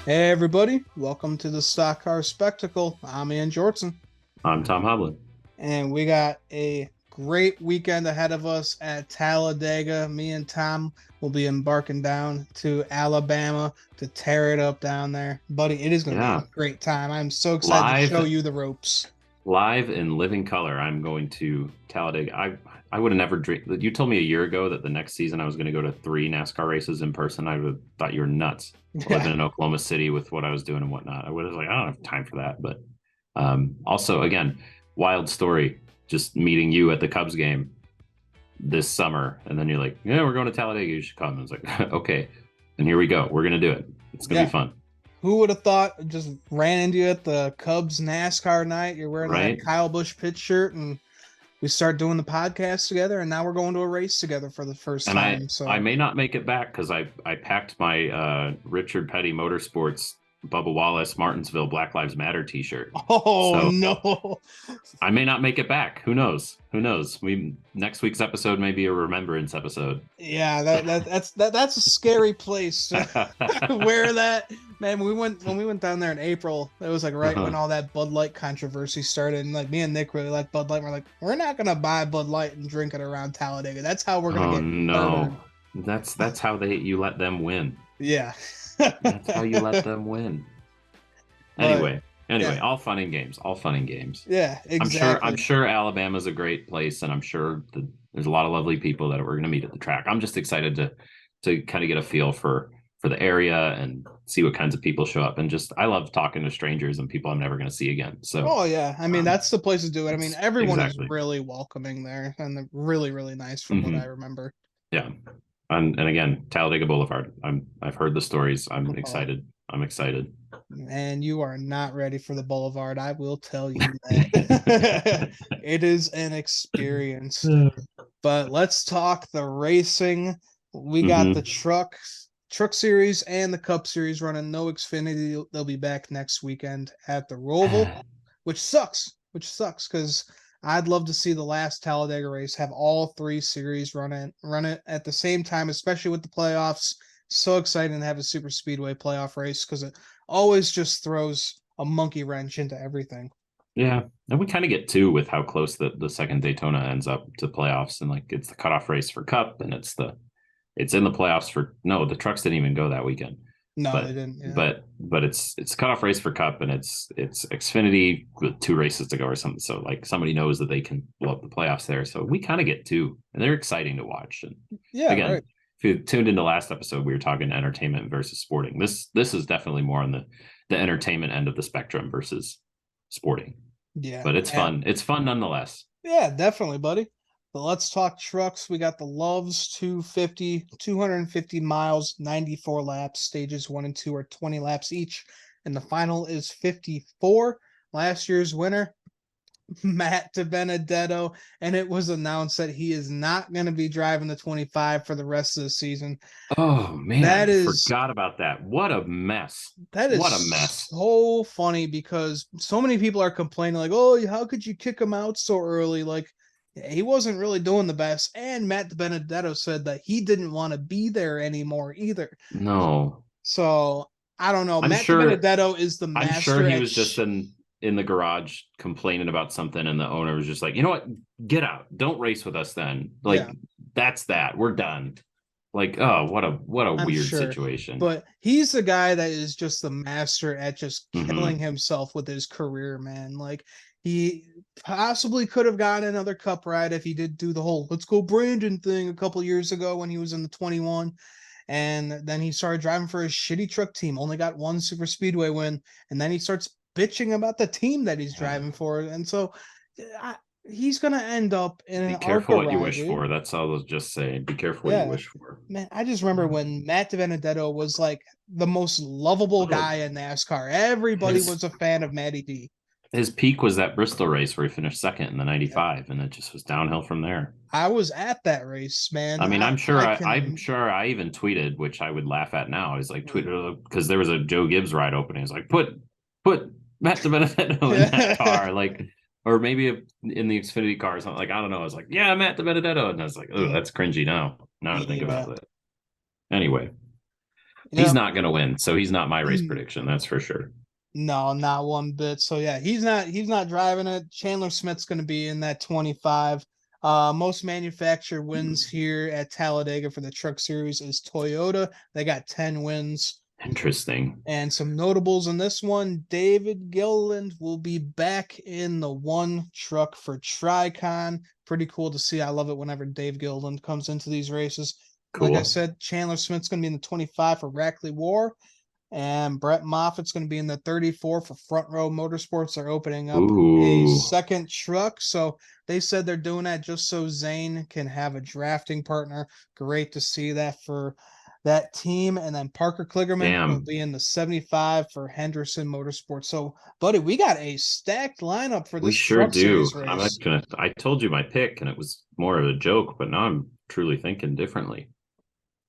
Hey everybody, welcome to the Stock Car Spectacle. I'm Ian Jortson, I'm Tom Hoblin. and we got a great weekend ahead of us at Talladega. Me and Tom will be embarking down to Alabama to tear it up down there. Buddy, it is going to be a Yeah, great time. I'm so excited to live, show you the ropes. live in living color. I'm going to Talladega. I would have never dreamed. You told me a year ago that the next season I was going to go to 3 NASCAR races in person. I would have thought you were nuts. Yeah. Living in Oklahoma City with what I was doing and whatnot, I would have like, I don't have time for that. But also, again, wild story. Just meeting you at the Cubs game this summer, and then you're like, yeah, we're going to Talladega. You should come. And it's like, okay, and here we go. We're gonna do it. It's gonna be Yeah. fun, Who would have thought just ran into you at the Cubs NASCAR night? You're wearing that right? Kyle Busch pitch shirt and we start doing the podcast together, and now we're going to a race together for the first And I time. I So, may not make it back because I packed my Richard Petty Motorsports Bubba Wallace Martinsville Black Lives Matter T-shirt. oh So no, I may not make it back. Who knows? Who knows? We next week's episode may be a remembrance episode. yeah, that's a scary place to wear that. Man, when we went down there in April, it was like right when all that Bud Light controversy started, and like me and Nick really like Bud Light. And we're like, we're not gonna buy Bud Light and drink it around Talladega. That's how we're gonna Oh get murdered. no. That's how you let them win. Yeah, That's how you let them win. but Anyway, yeah, all fun and games. All fun and games. yeah, I'm exactly. sure Alabama's a great place, and I'm sure that there's a lot of lovely people that we're going to meet at the track. I'm just excited to kind of get a feel for the area and see what kinds of people show up. And just I love talking to strangers and people I'm never going to see again. So Oh yeah, I mean that's the place to do it. I mean it's everyone is exactly. really welcoming there, and they're really nice from what I Hmm. remember. Yeah, and again, Talladega Boulevard. I've heard the stories. I'm Oh, excited. I'm excited. man, you are not ready for the Boulevard. I will tell you that. It is an experience. But let's talk the racing. We got the Hmm. truck series and the Cup series running no Xfinity. They'll be back next weekend at the Roval, which sucks. Which sucks because I'd love to see the last Talladega race have all three series run it at the same time, especially with the playoffs. So exciting to have a super speedway playoff race because it always just throws a monkey wrench into everything. Yeah, and we kind of get too with how close the second Daytona ends up to playoffs, and like it's the cutoff race for Cup, and it's in the playoffs for no, the trucks didn't even go that weekend, No, they but didn't. Yeah. but it's cutoff race for Cup, and it's Xfinity with 2 races to go or something. So like somebody knows that they can blow up the playoffs there. So we kind of get two, and they're exciting to watch. And Yeah, again, right. if you tuned into last episode, we were talking entertainment versus sporting. This is definitely more on the entertainment end of the spectrum versus sporting, Yeah. but it's fun. It's fun nonetheless. Yeah, definitely, buddy. But let's talk trucks. We got the Loves 250, 250 miles, 94 laps. Stages one and two are 20 laps each. And the final is 54. Last year's winner, Matt DiBenedetto. And it was announced that he is not going to be driving the 25 for the rest of the season. Oh That man, is forgot about that. What a mess. that What a is mess. so funny because so many people are complaining like, "Oh, how could you kick him out so early?" Like he wasn't really doing the best. And Matt Benedetto said that he didn't want to be there anymore either. No. So I don't know. I'm Matt sure Benedetto is the I'm sure master he at was just in the garage complaining about something and the owner was just like, "You know what? Get out. Don't race with us then." Like yeah, that's that. We're done. Like, oh, what a I'm weird sure. situation. But he's the guy that is just the master at just killing Hmm. himself with his career, man. Like he possibly could have gotten another cup ride if he did do the whole let's go Brandon thing a couple years ago when he was in the 21. And then he started driving for his shitty truck team, only got one super speedway win, and then he starts bitching about the team that he's Yeah. driving for. And so I, he's gonna end up in an Be careful ARCA what you ride, wish dude. for. That's all I'll just say. Be careful what you Yeah. wish for. Man, I just remember when Matt DiBenedetto was like the most lovable guy in NASCAR. Everybody His was a fan of Matty D. his peak was that Bristol race where he finished second in the Yep. 95, and it just was downhill from there. I was at that race, man. I mean, I I'm can sure I even tweeted, which I would laugh at now. He's like tweeted because there was a Joe Gibbs ride opening. He's like, put Matt DiBenedetto in that car, like, or maybe in the Xfinity car or something. Like, I don't know. I was like, yeah, Matt DiBenedetto, and I was like, oh, that's cringy now. Now to think yeah. about it. Anyway, He's Yeah. not going to win, so he's not my race prediction. That's for sure. No, not one bit. So yeah, he's not driving it. Chandler Smith's going to be in that 25. Most manufactured wins here at Talladega for the Truck Series is Toyota. They got 10 wins. Interesting. And some notables in this one, David Gilliland will be back in the one truck for Tricon. Pretty cool to see. I love it whenever Dave Gilliland comes into these races. Like I Cool. said, Chandler Smith's going to be in the 25 for Rackley War. And Brett Moffitt's going to be in the 34 for Front Row Motorsports. They're opening up a Ooh, second truck. So they said they're doing that just so Zane can have a drafting partner. Great to see that for that team. And then Parker Kligerman will damn. be in the 75 for Henderson Motorsports. So, buddy, we got a stacked lineup for We this sure Truck do. Series I'm race. not gonna. I told you my pick, and it was more of a joke, but now I'm truly thinking differently.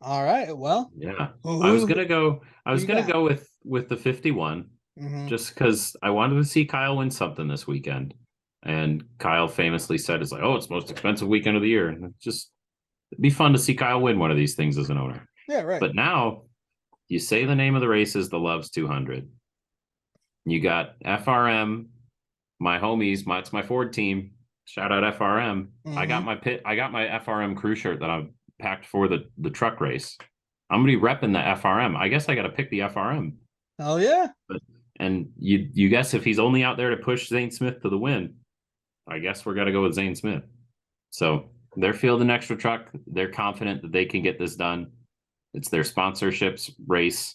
All right. Well, Yeah, who, I was who, gonna go. I who was you gonna got? go with the 51, Mm-hmm. just because I wanted to see Kyle win something this weekend. And Kyle famously said, "It's like, oh, it's the most expensive weekend of the year," and it'd be fun to see Kyle win one of these things as an owner. Yeah, right. But now you say the name of the race is the Loves 200. You got FRM, my homies. It's my Ford team. Shout out FRM. I Mm-hmm. got my pit. I got my FRM crew shirt that I packed for the truck race. I'm gonna be repping the FRM. I guess I got to pick the FRM. Oh, yeah. But and you guess if he's only out there to push Zane Smith to the win, I guess we're gonna go with Zane Smith. So they're fielding an extra truck. They're confident that they can get this done. It's their sponsorships race.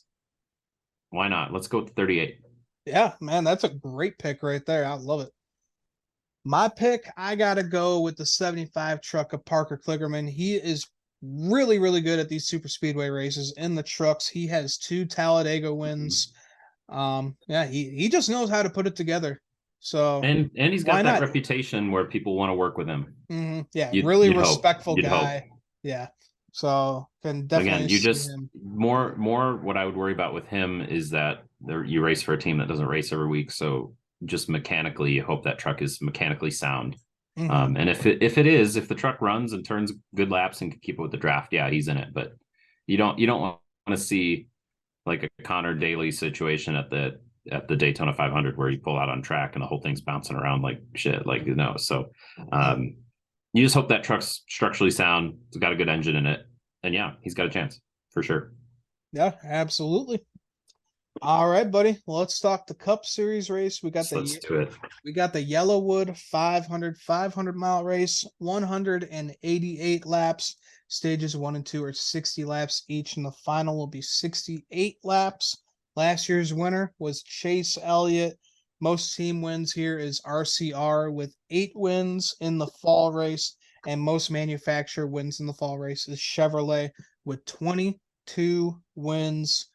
Why not? Let's go with the 38. Yeah, man, that's a great pick right there. I love it. My pick, I gotta go with the 75 truck of Parker Kligerman. He is really, really good at these super speedway races in the trucks. He has 2 Talladega wins. Yeah, he just knows how to put it together. So And he's why got that not? reputation where people want to work with him. Yeah, You'd really you'd hope. respectful You'd hope. guy. Yeah. So can Again, definitely you see just him. more what I would worry about with him is that you race for a team that doesn't race every week. So just mechanically, you hope that truck is mechanically sound. Hmm. And if the truck runs and turns good laps and can keep it with the draft, yeah, he's in it. But you don't want to see like a Connor Daly situation at the Daytona 500 where you pull out on track and the whole thing's bouncing around like shit. Like so you just hope that truck's structurally sound. It's got a good engine in it, and yeah, he's got a chance for sure. Yeah, absolutely. All right, buddy. Well, let's talk the Cup Series race. We got So let's the do it. We got the Yellowwood 500 mile race, 188 laps. Stages 1 and 2 are 60 laps each, and the final will be 68 laps. Last year's winner was Chase Elliott. Most team wins here is RCR with 8 wins in the fall race, and most manufacturer wins in the fall race is Chevrolet with 22 wins.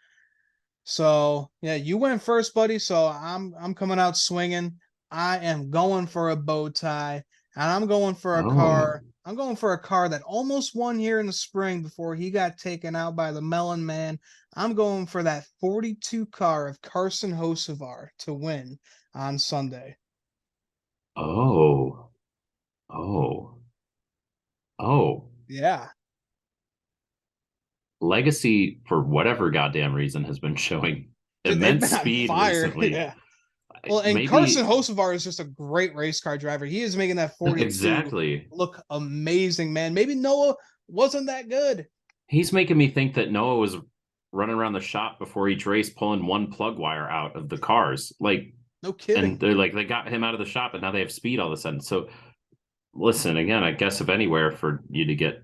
So yeah, you went first, buddy. So I'm coming out swinging. I am going for a bow tie, and I'm going for a Oh, car. I'm going for a car that almost won here in the spring before he got taken out by the Melon Man. I'm going for that 42 car of Carson Hocevar to win on Sunday. oh, oh, oh. Yeah, Legacy, for whatever goddamn reason, has been showing dude, they've immense been on speed fire. recently. Yeah. Well, and Carson Maybe Hocevar is just a great race car driver. He is making that 42 exactly. look amazing, man. Maybe Noah wasn't that good. He's making me think that Noah was running around the shop before each race, pulling one plug wire out of the cars. Like, No and kidding. they're like, they got him out of the shop, and now they have speed all of a sudden. So, listen, again, I guess if anywhere for you to get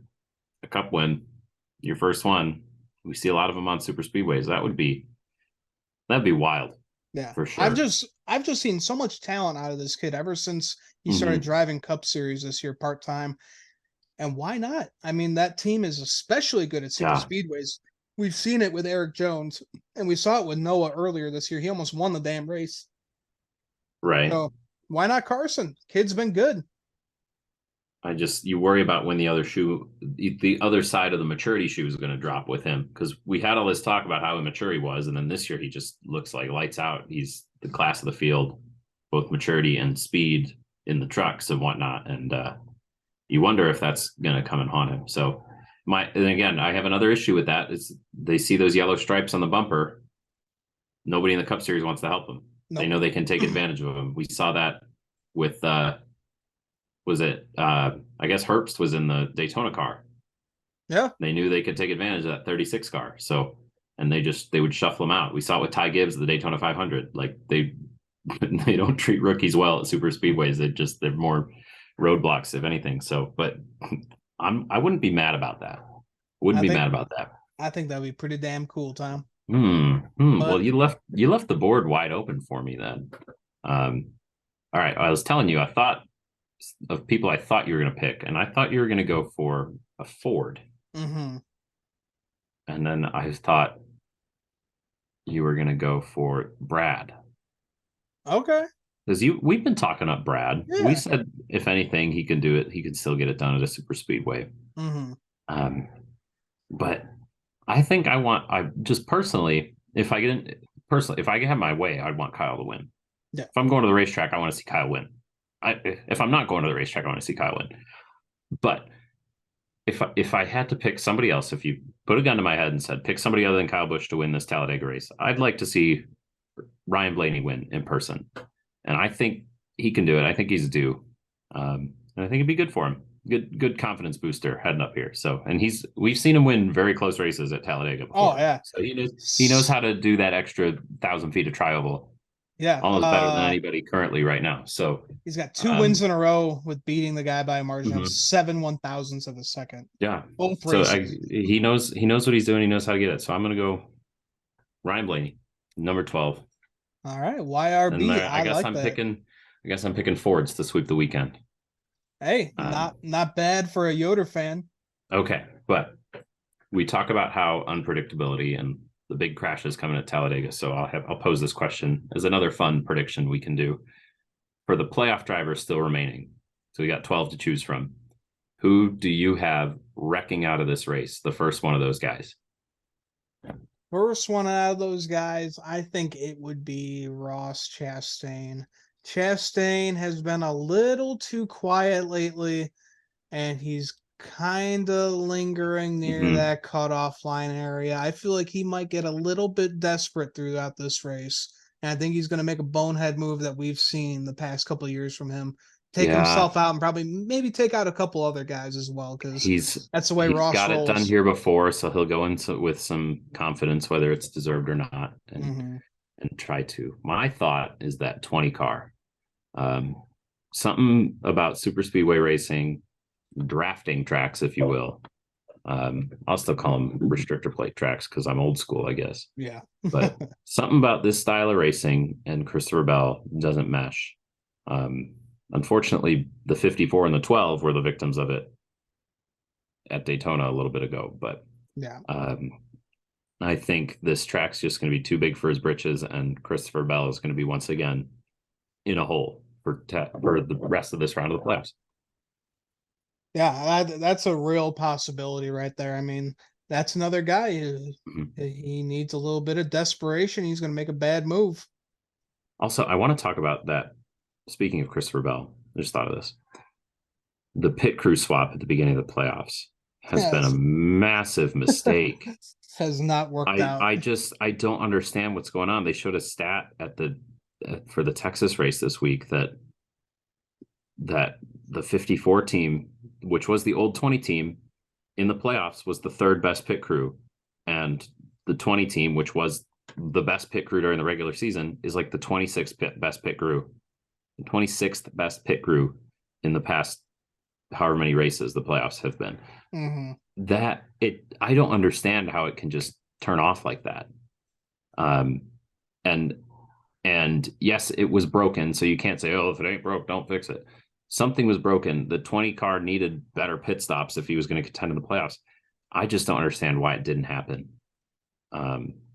a cup win, your first one, we see a lot of them on super speedways. That'd be wild Yeah. for I've sure. just I've just seen so much talent out of this kid ever since he started Hmm. driving Cup Series this year part-time. And why not? I mean, that team is especially good at super Yeah, speedways. We've seen it with Eric Jones, and we saw it with Noah earlier this year. He almost won the damn race. right. So why not Carson? Kid's been good. You worry about when the other side of the maturity shoe is going to drop with him, because we had all this talk about how immature he was, and then this year he just looks like lights out. He's the class of the field, both maturity and speed in the trucks and whatnot, and you wonder if that's going to come and haunt him. So And again, I have another issue with that. Is they see those yellow stripes on the bumper. Nobody in the Cup Series wants to help them. They Nope. know they can take advantage of them. We saw that with was it I guess Herbst was in the Daytona car. Yeah. They knew they could take advantage of that 36 car. So and they would shuffle them out. We saw it with Ty Gibbs, the Daytona 500. Like they don't treat rookies well at super speedways. They're more roadblocks, if anything. So, but I wouldn't be mad about that. Wouldn't I be think mad about that. I think that'd be pretty damn cool, Tom. Well, But you left the board wide open for me then. All right. I was telling you, I thought of people I thought you were going to pick, and I thought you were going to go for a Ford. mm-hmm. And then I thought you were going to go for Brad. Okay. Because we've been talking up Brad. We Yeah. said if anything, he can do it. He can still get it done at a super speedway. Mm-hmm. But I think I just personally, if I could have my way, I'd want Kyle to win. Yeah. If I'm going to the racetrack, I want to see Kyle win. If I'm not going to the racetrack, I want to see Kyle win. But if I had to pick somebody else, if you put a gun to my head and said pick somebody other than Kyle Busch to win this Talladega race, I'd like to see Ryan Blaney win in person, and I think he can do it. I think he's due, and I think it'd be good for him. Good confidence booster heading up here. So, and we've seen him win very close races at Talladega before. Oh yeah. So he knows how to do that extra 1,000 feet of tri-oval. Yeah. Almost better than anybody currently right now. So he's got 2 wins in a row with beating the guy by a margin of 7/1000ths of a second. Yeah. Both races. So he knows what he's doing. He knows how to get it. So I'm going to go Ryan Blaney, number 12. All right. YRB. I guess I'm picking Fords to sweep the weekend. Hey, not bad for a Yoder fan. Okay. But we talk about how unpredictability and the big crashes coming at Talladega. So I'll pose this question as another fun prediction we can do for the playoff drivers still remaining. So we got 12 to choose from. Who do you have wrecking out of this race? The first one of those guys. First one out of those guys, I think it would be Ross Chastain. Chastain has been a little too quiet lately, and he's kind of lingering near that cutoff line area. I feel like he might get a little bit desperate throughout this race, and I think he's going to make a bonehead move that we've seen the past couple of years from him. Take himself out and probably maybe take out a couple other guys as well, because that's the way Ross got rolls. It done here before, so he'll go into with some confidence, whether it's deserved or not, and try to. My thought is that 20 car. Something about super speedway racing, drafting tracks, if you will. I'll still call them restrictor plate tracks because I'm old school, I guess. Yeah. But something about this style of racing and Christopher Bell doesn't mesh. Unfortunately, the 54 and the 12 were the victims of it at Daytona a little bit ago. But yeah, I think this track's just going to be too big for his britches, and Christopher Bell is going to be once again in a hole for the rest of this round of the playoffs. Yeah, that's a real possibility right there. I mean, that's another guy who he needs a little bit of desperation. He's going to make a bad move. Also, I want to talk about that. Speaking of Christopher Bell, I just thought of this. The pit crew swap at the beginning of the playoffs has been a massive mistake. Has not worked out. I don't understand what's going on. They showed a stat for the Texas race this week that the 54 team, which was the old 20 team in the playoffs, was the third best pit crew, and the 20 team, which was the best pit crew during the regular season, is like the 26th best pit crew, the 26th best pit crew in the past however many races the playoffs have been. I don't understand how it can just turn off like that. And yes, it was broken, so you can't say, oh, if it ain't broke, don't fix it. Something was broken. The 20 car needed better pit stops if he was going to contend in the playoffs. I just don't understand why it didn't happen.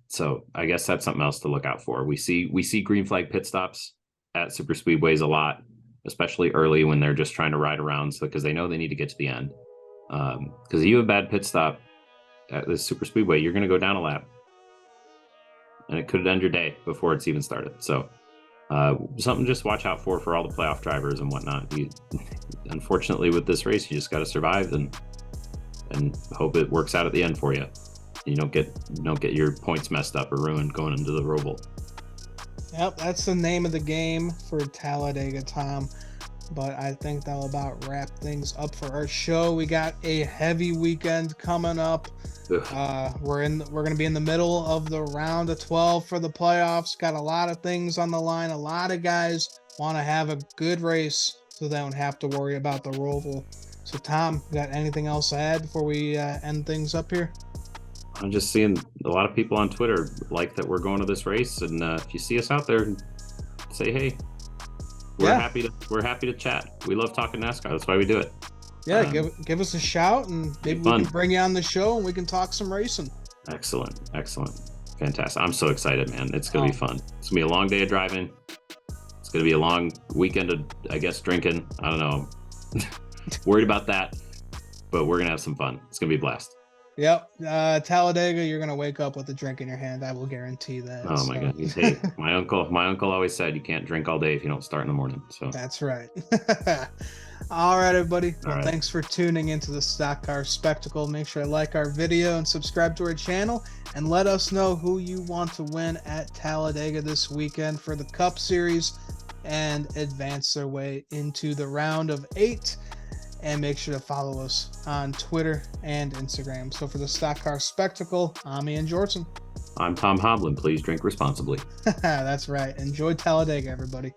So I guess that's something else to look out for. We see green flag pit stops at super speedways a lot, especially early when they're just trying to ride around, because they know they need to get to the end. Because if you have a bad pit stop at this super speedway, you're going to go down a lap, and it could end your day before it's even started. So something just watch out for all the playoff drivers and whatnot. Unfortunately, with this race, you just got to survive and and hope it works out at the end for you. You don't get your points messed up or ruined going into the Roval. Yep, that's the name of the game for Talladega, Tom. But I think that'll about wrap things up for our show. We got a heavy weekend coming up. We're gonna be in the middle of the round of 12 for the playoffs. Got a lot of things on the line. A lot of guys want to have a good race so they don't have to worry about the Roval. So Tom, got anything else to add before we end things up here? I'm just seeing a lot of people on Twitter like that we're going to this race, and if you see us out there, say hey. We're happy to chat. We love talking NASCAR. That's why we do it. Yeah, give us a shout, and maybe we can bring you on the show and we can talk some racing. Excellent, fantastic. I'm so excited, man. It's gonna be fun. It's gonna be a long day of driving. It's gonna be a long weekend of, I guess, drinking. I don't know. Worried about that, but we're gonna have some fun. It's gonna be a blast. Yep. Talladega, you're gonna wake up with a drink in your hand. I will guarantee that. Oh my God. Hey, my uncle always said you can't drink all day if you don't start in the morning. So that's right. All right, everybody. Well, thanks for tuning into the Stock Car Spectacle. Make sure to like our video and subscribe to our channel, and let us know who you want to win at Talladega this weekend for the Cup Series and advance their way into the round of 8. And make sure to follow us on Twitter and Instagram. So for the Stock Car Spectacle, I'm Ian Jortson. I'm Tom Hoblin. Please drink responsibly. That's right. Enjoy Talladega, everybody.